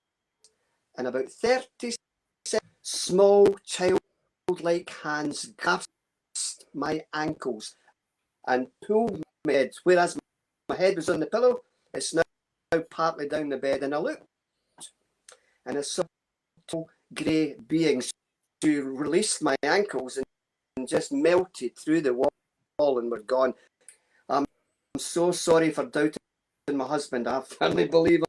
and about 30 small childlike hands grasped my ankles and pulled my head. Whereas my head was on the pillow, it's now partly down the bed, and I looked, and I saw two grey beings who released my ankles and just melted through the wall and were gone. I'm so sorry for doubting my husband. I firmly believe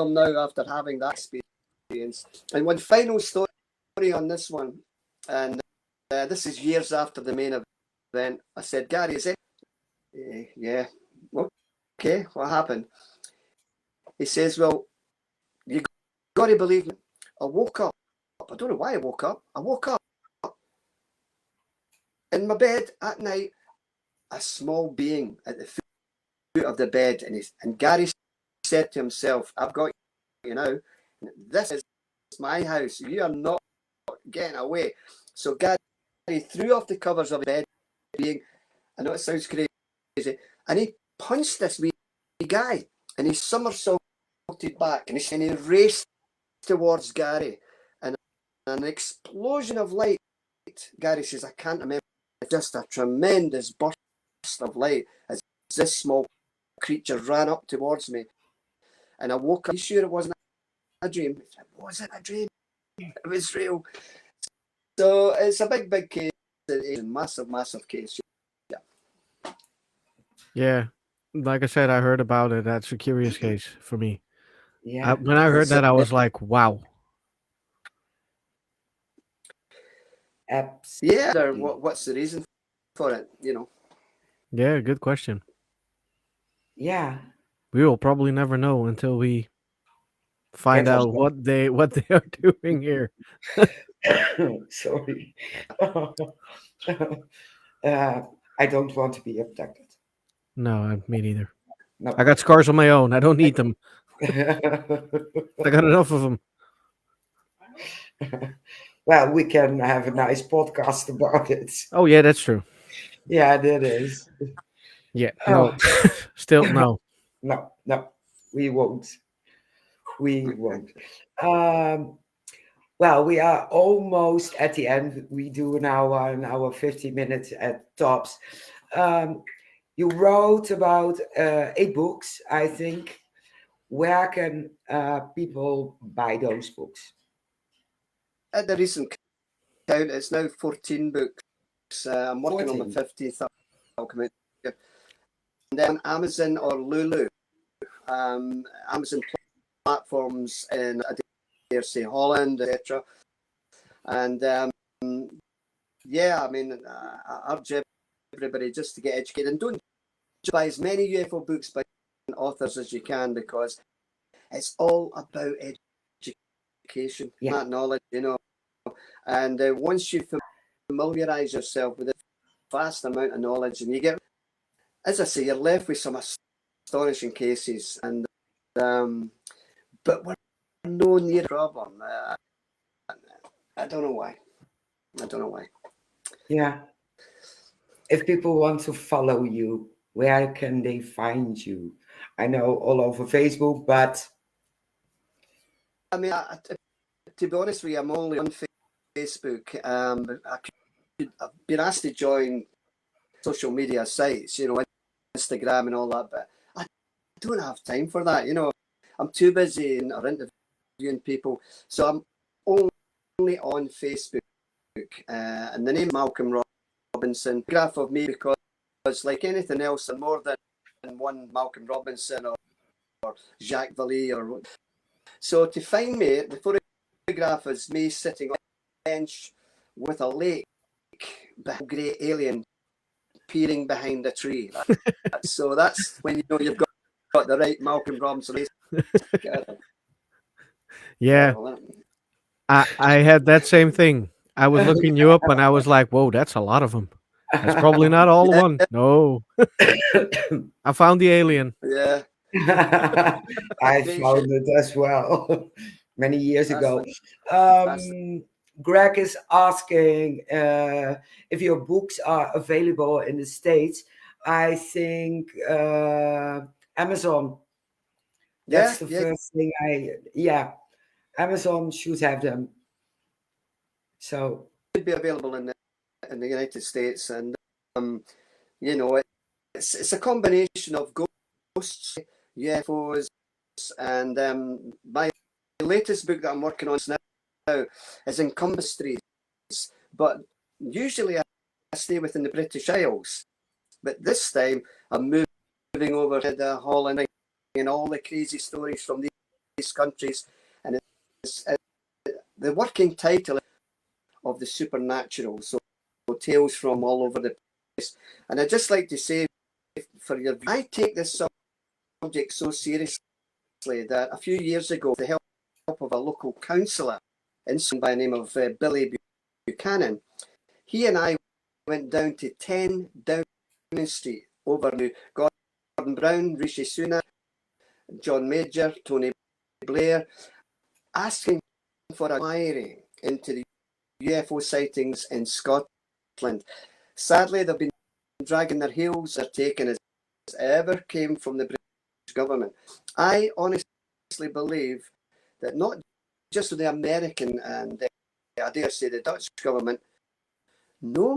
him now after having that experience. And one final story on this one, and this is years after the main event. I said, Gary, is it? Yeah. Okay, what happened? He says, well, you got to believe me. I woke up. I don't know why I woke up. I woke up in my bed at night, a small being at the foot of the bed, and Gary said to himself, I've got you now. This is my house. You are not getting away. So Gary threw off the covers of the bed, being. I know it sounds crazy, and he punched this wee guy, and he somersaulted back, and he raced towards Gary, and an explosion of light. Gary says, I can't remember, just a tremendous burst of light as this small creature ran up towards me, and I woke up. Are you sure it wasn't a dream? Was it a dream? It was real. So it's a big case, a massive case. Yeah, like I said, I heard about it. That's a curious case for me. Yeah. When I heard that, I was like, wow. Absolutely. What's the reason for it? Yeah, good question. Yeah. We will probably never know until we find Get us out what they are doing here. Sorry. I don't want to be abducted. No, me neither. No. I got scars on my own. I don't need them. I got enough of them. Well, we can have a nice podcast about it. Oh yeah, that's true. Yeah, that is. Yeah, no, still no. No, we won't. We won't. Well, we are almost at the end. We do an hour 50 minutes at tops. You wrote about 8 books, I think. Where can people buy those books? At the recent count, it's now 14 books. I'm working on the 15th. I'll come out. And then Amazon or Lulu. Amazon platforms in, I dare say, Holland, etc. And yeah, I mean, I urge everybody just to get educated and don't buy as many UFO books by authors as you can, because it's all about education, that knowledge, And once you familiarize yourself with a vast amount of knowledge, and you get, as I say, you're left with some astonishing cases, and but we're no near a problem. I don't know why. Yeah. If people want to follow you, where can they find you? I know all over Facebook, but I mean, to be honest with you, I'm only on Facebook. I've been asked to join social media sites, Instagram and all that, but I don't have time for that. I'm too busy or interviewing people, so I'm only on Facebook. And the name Malcolm Robinson, graph of me, because like anything else, I'm more than one Malcolm Robinson or Jacques Vallée or. So to find me, the photograph is me sitting on a bench with a lake, the great alien peering behind a tree. So that's when you know you've got the right Malcolm Robinson. Yeah, I had that same thing. I was looking you up and I was like, whoa, that's a lot of them. That's probably not all one. No. I found the alien. Yeah. I found it as well many years ago. Greg is asking if your books are available in the States. I think Amazon. That's the first thing Amazon should have them. So it should be available in the United States, and it's a combination of ghosts, UFOs, and my latest book that I'm working on now is in Mysteries, but usually I stay within the British Isles, but this time I'm moving over to the Holland and all the crazy stories from these countries, and it's the working title of the supernatural, so tales from all over the place. And I'd just like to say, I take this subject so seriously that a few years ago, with the help of a local councillor by the name of Billy Buchanan, he and I went down to 10 Downing Street, over to Gordon Brown, Rishi Sunak, John Major, Tony Blair, asking for an inquiry into the UFO sightings in Scotland. Sadly, there have been dragging their heels are taken as ever came from the British government. I honestly believe that not just the American and I dare say the Dutch government, no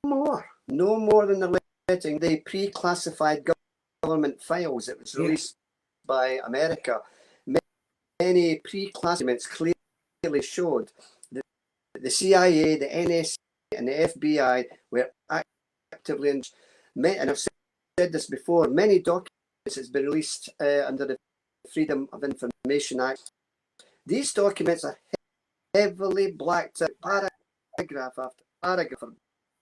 no more than they're letting the pre-classified government files that was released by America. Many pre-classified documents clearly showed that the CIA, the NSA, and the FBI were actively engaged. And I've said this before, many documents has been released under the Freedom of Information Act. These documents are heavily blacked out, paragraph after paragraph are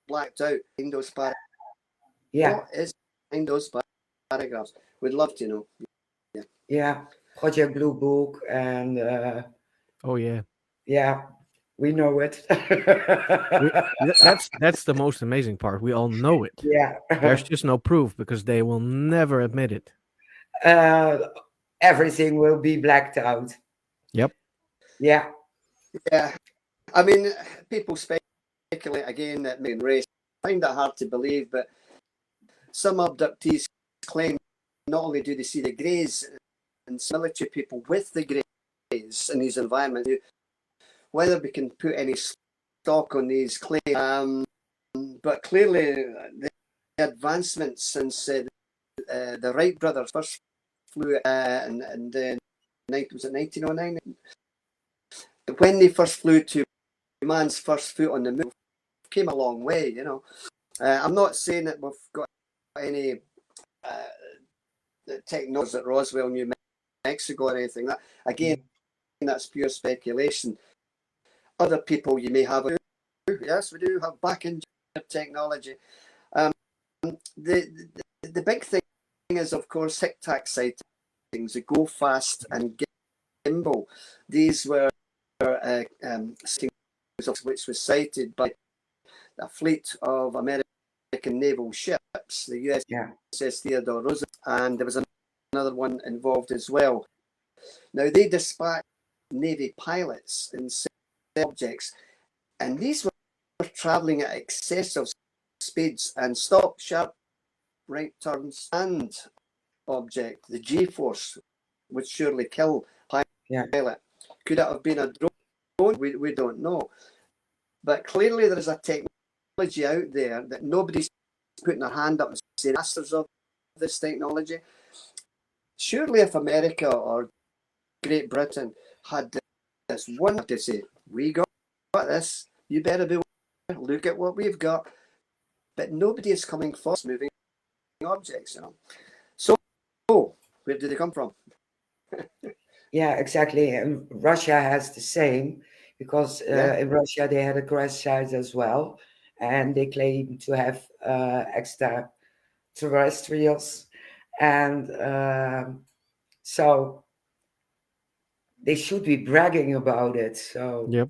blacked out in those paragraphs. Yeah. What is in those paragraphs? We'd love to know. Yeah. Project Blue Book and Oh yeah. yeah, we know it. That's the most amazing part. We all know it. Yeah. There's just no proof because they will never admit it. Everything will be blacked out. Yep. Yeah. Yeah. I mean, people speculate again that main race. I find that hard to believe, but some abductees claim not only do they see the greys and military people with the greys in these environments, whether we can put any stock on these claims, but clearly the advancements since the Wright brothers first flew and was it 1909? When they first flew to man's first foot on the moon, came a long way, you know. I'm not saying that we've got any technology at Roswell, New Mexico, or anything. That again, that's pure speculation. Other people you may have, yes, we do have back in technology. The big thing is, of course, Tic Tac sightings, the Go Fast and Gimbal. These were sightings which was cited by a fleet of American naval ships, the USS Theodore Roosevelt, and there was another one involved as well. Now, they dispatched Navy pilots in objects, and these were travelling at excessive speeds and stop, sharp right turns, and object, the G-force would surely kill pilot. Could it have been a drone? We don't know. But clearly there is a technology out there that nobody's putting their hand up and saying masters of this technology. Surely if America or Great Britain had this one to say, we got this, you better be aware, look at what we've got. But nobody is coming forward moving objects, you know. So where do they come from? Yeah, exactly. And Russia has the same because in Russia they had a crash site as well, and they claim to have extraterrestrials, and so they should be bragging about it. So Yep.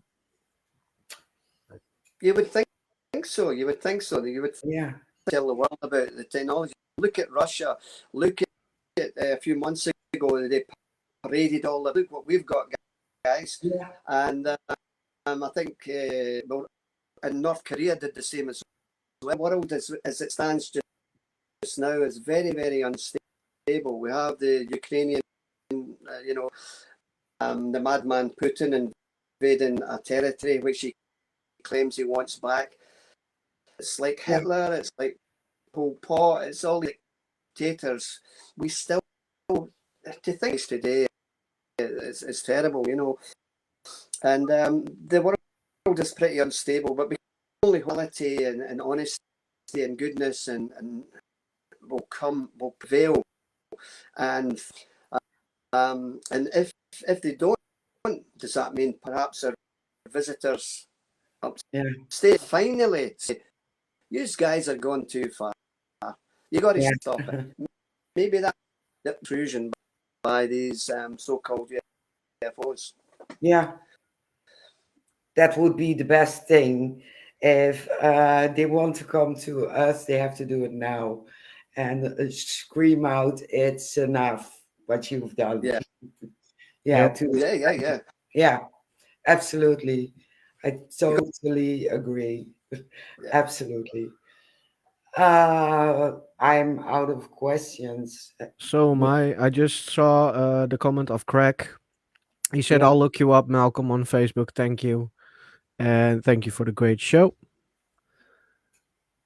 You would think so. You would think so. You would tell the world about the technology. Look at Russia. Look at a few months ago they paraded all the look what we've got, guys. Yeah. And I think and North Korea did the same as well. The world as it stands just now is very, very unstable. We have the Ukrainian, the madman Putin invading a territory which he claims he wants back. It's like Hitler, it's like Pol Pot, it's all the dictators. We still, to think today, it's terrible, you know. And the world is pretty unstable, but only quality and honesty and goodness and will prevail. And if they don't, does that mean perhaps our visitors upstate finally say, you guys are going too far. You got to stop it. Maybe that intrusion by these so-called UFOs. Yeah, that would be the best thing. If they want to come to us, they have to do it now and scream out, "It's enough what you've done." Yeah, absolutely. I totally agree. Absolutely. I'm out of questions. So my, I just saw the comment of Craig. He said, Yeah. "I'll look you up, Malcolm, on Facebook. Thank you, and thank you for the great show."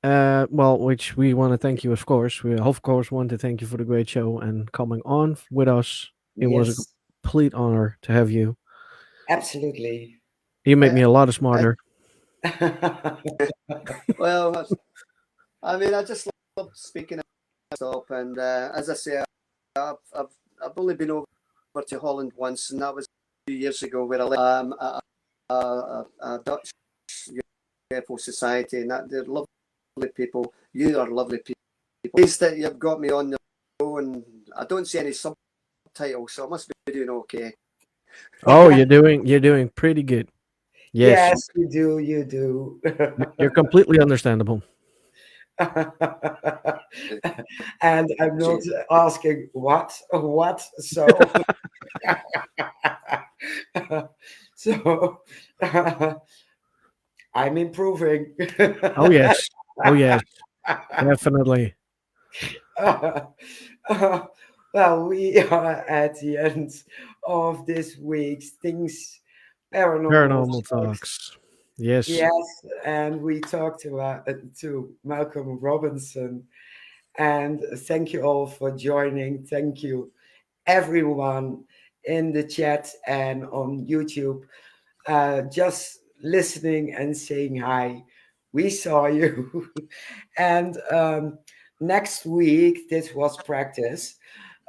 Well, which we want to thank you, of course. We of course want to thank you for the great show and coming on with us. It was a Yes, complete honor to have you. absolutely. You make Uh, me a lot uh, smarter. well, I mean, I just love speaking up, and as I say, I've, I've I've only been over to Holland once, and that was 2 years ago, where I lived a Dutch UFO society, and that they're lovely people. You are lovely people. It's that you've got me on the show, and I don't see any subtitles, so I must be doing okay. Oh, you're doing pretty good. Yes, Yes, you do, you do. you're completely understandable. And I'm not Cheers. asking what, so so I'm improving. Oh yes, oh yes, definitely. Well, we are at the end of this week's Things Paranormal Paranormal Talks. talks. Yes, Yes, and we talked about to Malcolm Robinson. And thank you all for joining. Thank you, everyone in the chat and on YouTube, just listening and saying hi. We saw you. And next week, this was practice.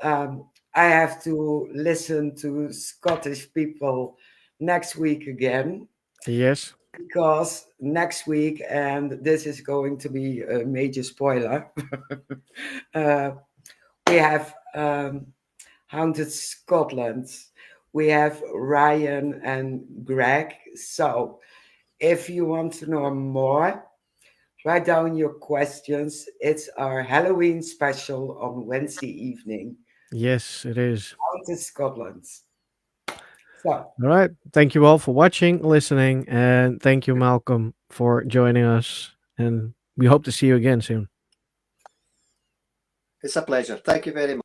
I have to listen to Scottish people next week again yes, because next week, and this is going to be a major spoiler, uh, we have Haunted Scotland. We have Ryan and Greg. So if you want to know more, write down your questions. It's our Halloween special on Wednesday evening, yes, it is. Haunted Scotland. So All right. Thank you all for watching, listening, and thank you, Malcolm, for joining us. And we hope to see you again soon. It's a pleasure. Thank you very much.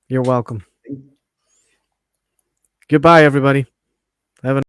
You're welcome. Goodbye, everybody. Have a